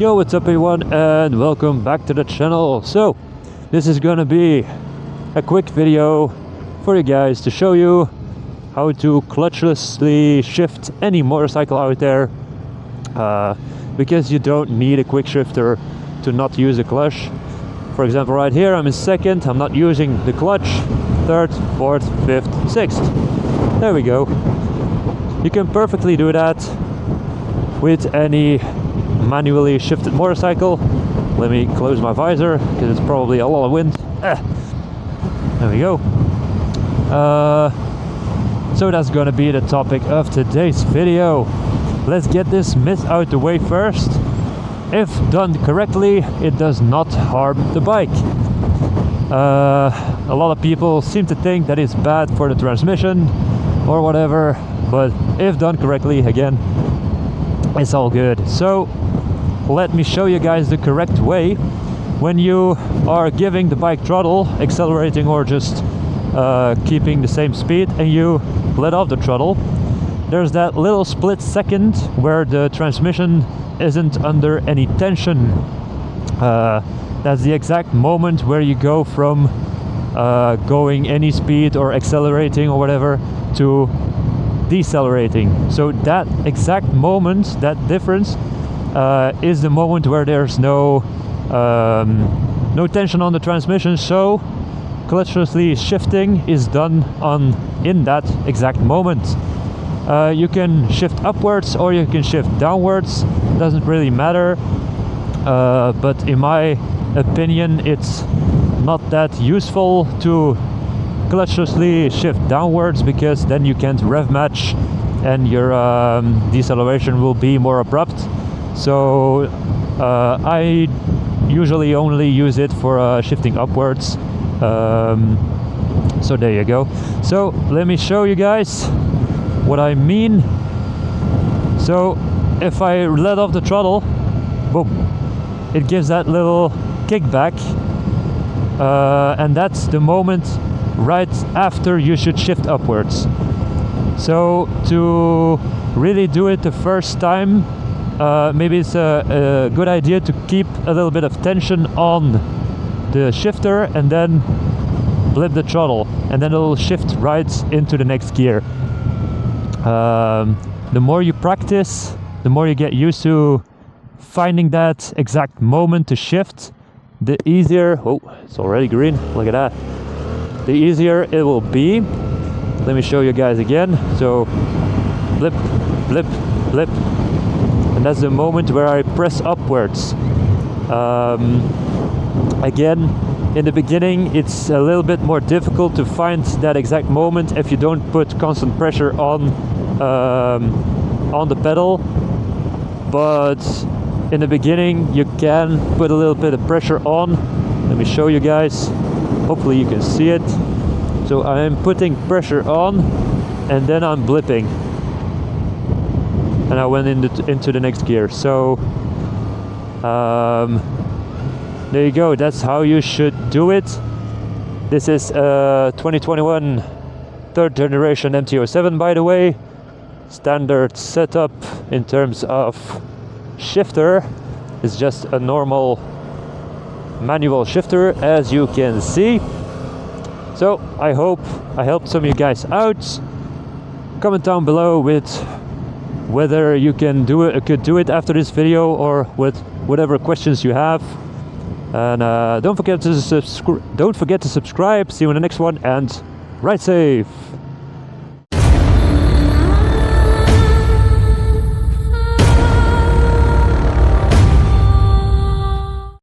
Yo, what's up everyone, and welcome back to the channel. So this is gonna be a quick video for you guys to show you how to clutchlessly shift any motorcycle out there, because you don't need a quick shifter to not use a clutch. For example, right here I'm in second, I'm not using the clutch. Third, fourth, fifth, sixth, there we go. You can perfectly do that with any manually shifted motorcycle. Let me close my visor because it's probably a lot of wind. There we go. So that's gonna be the topic of today's video. Let's get this myth out the way first. If done correctly, it does not harm the bike. A lot of people seem to think that it's bad for the transmission or whatever, but if done correctly, again, it's all good. So let me show you guys the correct way. When you are giving the bike throttle, accelerating or just keeping the same speed, and you let off the throttle, there's that little split second where the transmission isn't under any tension. That's the exact moment where you go from going any speed or accelerating or whatever to decelerating. So that exact moment, that difference, is the moment where there's no tension on the transmission. So clutchlessly shifting is done in that exact moment. You can shift upwards or you can shift downwards, doesn't really matter, but in my opinion it's not that useful to clutchlessly shift downwards, because then you can't rev match and your deceleration will be more abrupt. So I usually only use it for shifting upwards. So there you go. So let me show you guys what I mean. So if I let off the throttle, boom, it gives that little kickback, and that's the moment right after you should shift upwards. So to really do it the first time, maybe it's a good idea to keep a little bit of tension on the shifter and then flip the throttle, and then it'll shift right into the next gear. The more you practice, the more you get used to finding that exact moment to shift, the easier, oh, it's already green, look at that, the easier it will be. Let me show you guys again. So flip, flip, flip, and that's the moment where I press upwards. Again, in the beginning it's a little bit more difficult to find that exact moment if you don't put constant pressure on the pedal, but in the beginning you can put a little bit of pressure on. Let me show you guys, hopefully you can see it. So I'm putting pressure on and then I'm blipping, and I went into the next gear. So there you go, that's how you should do it. This is 2021 third generation MT07, by the way. Standard setup in terms of shifter is just a normal manual shifter, as you can see. So I hope I helped some of you guys out. Comment down below with whether you can do it, could do it after this video, or with whatever questions you have. And don't forget to subscribe. See you in the next one, and ride safe.